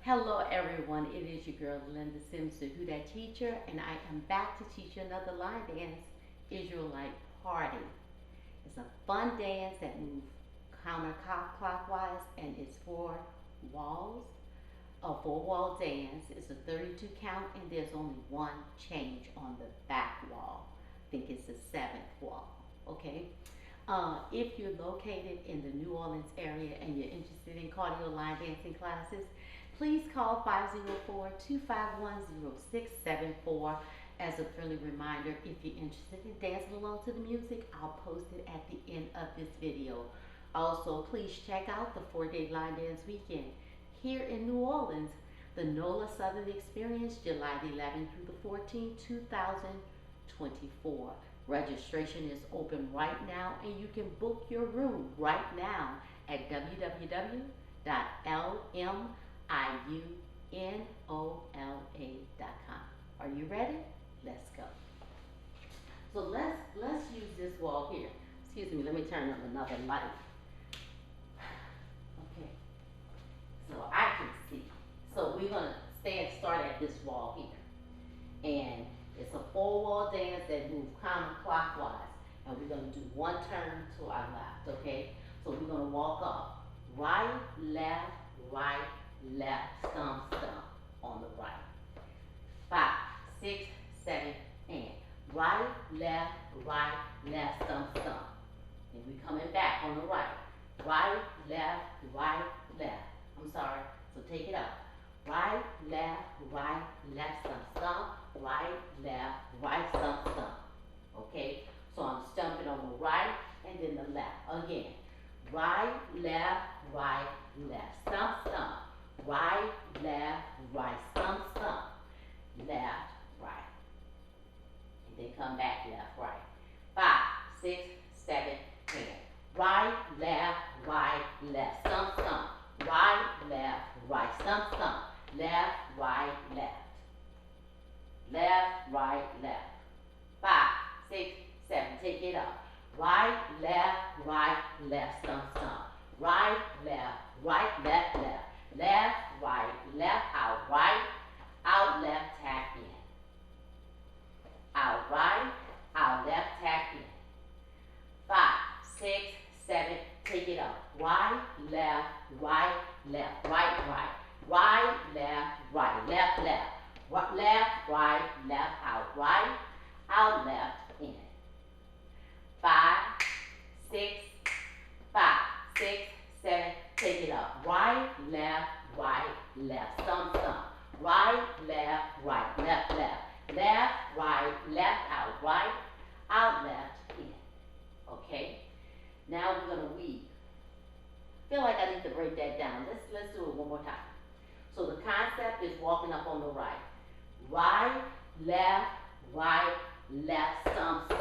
Hello everyone, it is your girl Linda Sims, the Who Dat Teacher, and I am back to teach you another line dance, Israelite Party. It's a fun dance that moves counterclockwise and it's four walls. A four-wall dance. It's a 32 count and there's only one change on the back wall. I think it's the seventh wall, okay? If you're located in the New Orleans area and you're interested in cardio line dancing classes, please call 504-251-0674. As a friendly reminder, if you're interested in dancing along to the music, I'll post it at the end of this video. Also, please check out the 4-day line dance weekend here in New Orleans, the NOLA Southern Experience, July the 11th through the 14th, 2024. Registration is open right now and you can book your room right now at www.LMIUNOLA.com. Are you ready? Let's go. So let's use this wall here. Excuse me, let me turn on another light. Okay, so I can see. So we're gonna start at this wall here. And it's a four-wall dance that moves counterclockwise. And we're gonna do one turn to our left, okay? So we're gonna walk up. Right, left, stomp, on the right. 5, 6, 7, and right, left, stomp. And we're coming back on the right. Right, left. I'm sorry, so take it up. Right, left, stomp. Right, left, stomp. Okay, so I'm stumping on the right and then the left. Again, right, left, stomp. Right, left, stomp. Left, right. And then come back, left, right. 5, 6, 7, and right, left, stomp. Right, left, stomp. Left, right, left. Left, right, left. 5, 6, 7, take it up. Right, left, stomp. Right, left, left. Left, right, out, left, tap in. Out, right, out, left, tap in. 5, 6, 7, take it up. Right, left, right. Right, left, left. Left, right, out, left, in. 5, 6, 7, take it up. Right, left, stomp. Right, left, left. Left, right, out, left, in. Okay? Now we're gonna weave. Feel like I need to break that down. Let's do it one more time. So the concept is walking up on the right. Right, left, stomp. 2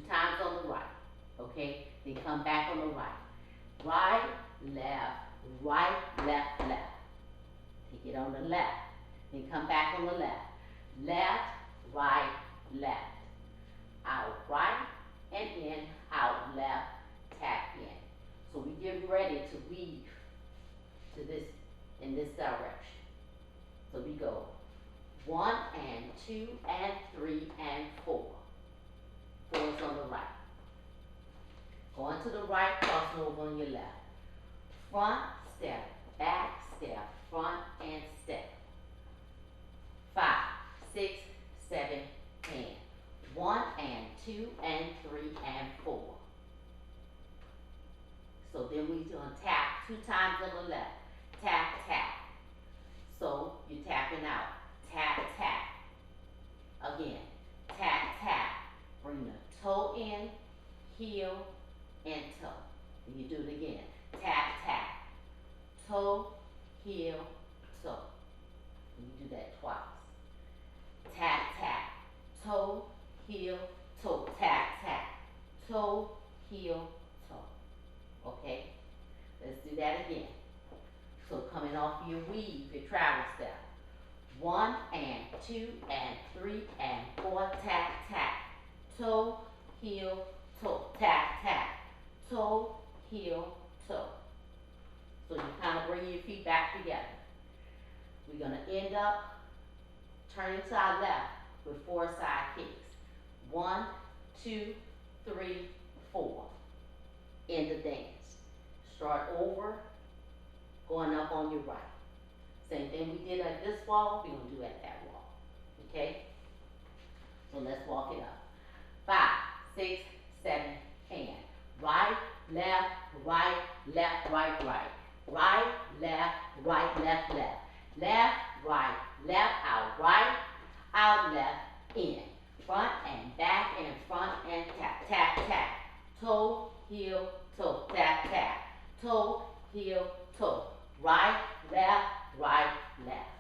times on the right. Okay? Then come back on the right. Right, left. Take it on the left. Then come back on the left. Left, left. Out, right, and in, out, left, tap in. So we get ready to weave to this, in this direction. So we go 1 and 2 and 3 and 4. 4 is on the right. Going to the right, crossing over on your left. Front step, back step, front and step. 5, 6, 7, and 1 and 2 and 3 and 4. So then we're gonna tap 2 times on the left. Tap. So you're tapping out. Tap. Again, tap. Bring the toe in, heel, and toe. And you do it again. Tap. Toe, heel, toe. And you do that twice. Tap. Toe, heel, toe. Tap. Toe, heel, toe. Okay? Let's do that again. So coming off your weave, your travel step. 1 and 2 and 3 and 4, tap. Toe, heel, toe. Tap. Toe, heel, toe. So you kind of bring your feet back together. We're gonna end up turning to our left with 4 side kicks. 1, 2, 3, 4. End the dance. Start over, going up on your right. Same thing we did at this wall, we're gonna do at that wall. Okay? So let's walk it up. 5, 6, 7, and right, left, right, left, right, right. Right, left, right, left, left. Left, right, left, out, left, in. Front and back and front and tap, tap, tap. Toe, heel, toe, tap, tap. Toe, heel, toe. Right, left, right, left.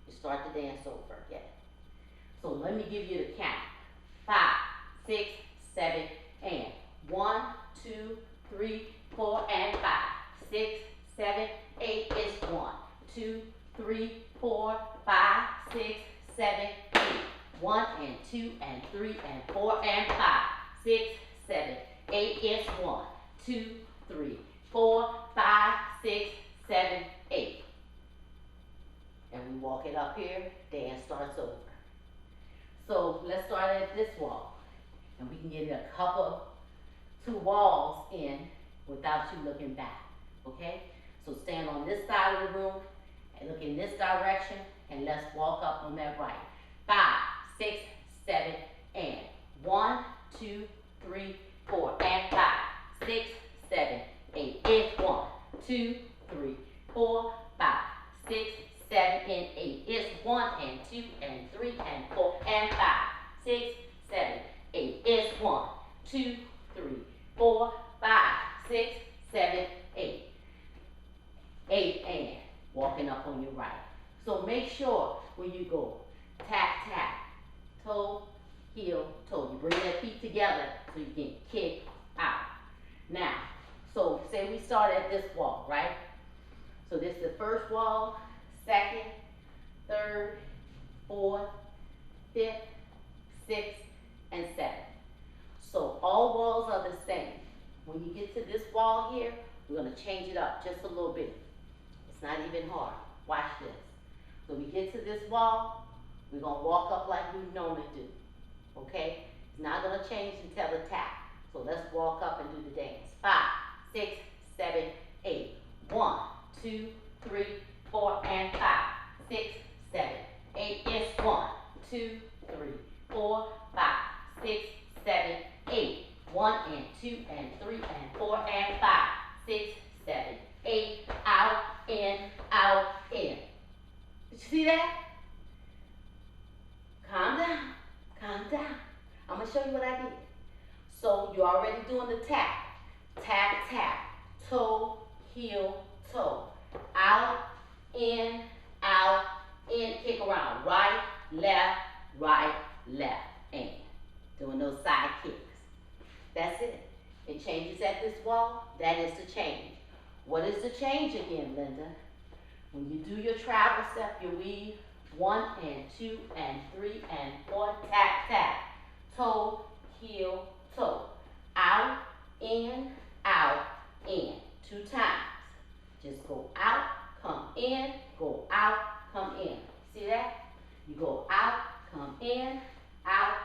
You start the dance over again. So let me give you the count. 5, 6, 7, and 1, 2, 3, 4, and 5. 6, 7, 8 is 1, 2, 3, 4, 5, 6, 7, 8. 1 and 2 and 3 and 4 and 5. 6, 7, 8 is 1, 2, 3, 4, 5, 6, 7, 8. And we walk it up here, dance starts over. So let's start at this wall. And we can get a couple, 2 walls in without you looking back, okay? So stand on this side of the room and look in this direction, and let's walk up on that right. 5, 6, 7, and 1, 2, 3, 4, and 5, 6, 7, 8 is 1, 2, 3, 4, 5, 6, 7, and 8 is 1 and 2 and 3 and 4 and 5, 6, 7, 8 is 1, 2, 3, 4, 5, 6, 7, 8. 8 and walking up on your right. So make sure when you go tap, tap, toe, heel, toe. You bring that feet together so you can kick out. Now, so say we start at this wall, right? So this is the first wall, second, third, fourth, fifth, sixth, and seventh. So all walls are the same. When you get to this wall here, we're going to change it up just a little bit. It's not even hard. Watch this. So we get to this wall, we're going to walk up like we normally do. Okay? It's not going to change until the tap. So let's walk up and do the dance. 5, 6, 7, 8. 1, 2, 3, 4, and 5. 6, 7, 8 is 1, 2, 3, 4, 5, 6, 7, 8. 1 and 2 and 3 and 4 and 5. 6, 7, 8. Out, in, out, in. Did you see that? Calm down. Calm down. I'm going to show you what I did. So you're already doing the tap. Tap, tap. Toe, heel, toe. Out, in, kick around. Right, left, and. Doing those side kicks. That's it. It changes at this wall. That is the change. What is the change again, Linda? When you do your travel step, you weave 1 and 2 and 3 and 4, tap, tap. Toe, heel, toe. Out, in, 2 times. Just go out, come in, go out, come in. See that? You go out, come in, out,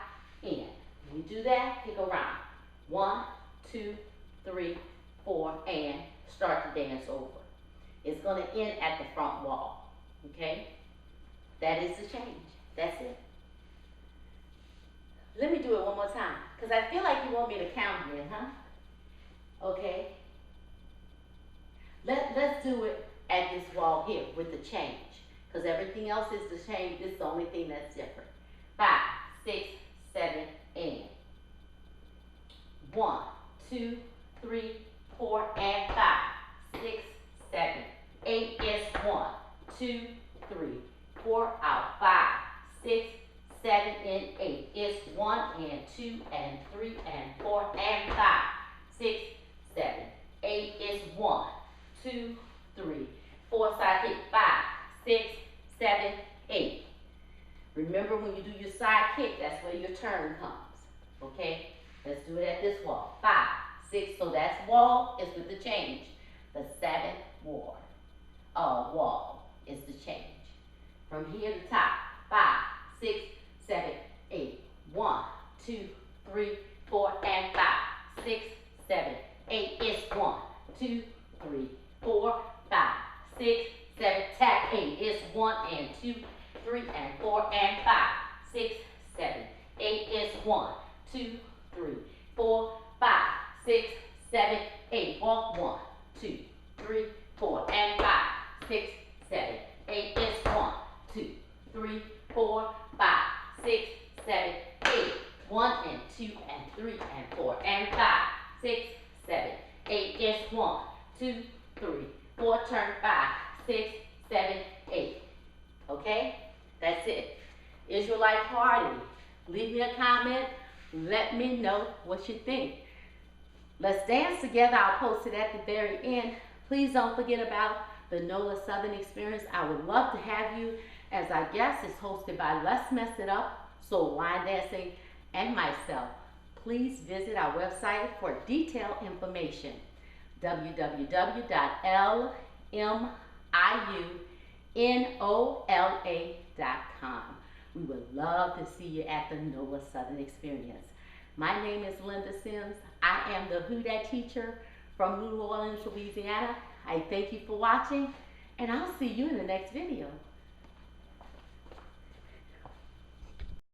in. When you do that, kick around. 1, 2, 3, 4, and start the dance over. It's going to end at the front wall. Okay? That is the change. That's it. Let me do it one more time, because I feel like you want me to count again, huh? Okay? Let's do it at this wall here with the change, because everything else is the change. This is the only thing that's different. 5, 6, 7, and 1, 2, 3, 4, and 5. 6, 7, 8 is 1, 2, 3, 4, out. 5, 6, 7, and 8 is 1 and 2 and 3 and 4 and 5. 6, 7, 8 is 1, 2, 3, 4, side kick. 5, 6, 7, 8. Remember, when you do your side kick, that's where your turn comes. Okay? Let's do it at this wall. 5, 6, so that's wall is with the change. The 7th wall is the change. From here to top. 5, 6, 7, 8. 1, 2, 3, 4, and 5, 6, 7, 8. It's 1, 2, 3, 4, 5, 6, 7. Tap 8. It's 1 and 2, 3 and 4 and 5, 6, 7, 8. It's 1, 2, 3, 4, 5, 6, 7, 8. Walk 1, 2, 3, 4 and 5, 6, 7, 8. It's 1, 2, 3, 4, 5, 6, 7, 8. 1 and 2 and 3 and 4 and 5, 6, 7, 8. It's 1, 2, 3, 4. Turn 5, 6, 7, 8. Okay? That's it. Israelite party. Leave me a comment. Let me know what you think. Let's dance together. I'll post it at the very end. Please don't forget about the NOLA Southern Experience. I would love to have you as our guest. It's hosted by Let's Mess It Up, Soul Line Dancing, and myself. Please visit our website for detailed information. www.LMIUNOLA.com. We would love to see you at the NOLA Southern Experience. My name is Linda Sims. I am the Who Dat teacher from New Orleans, Louisiana. I thank you for watching, and I'll see you in the next video.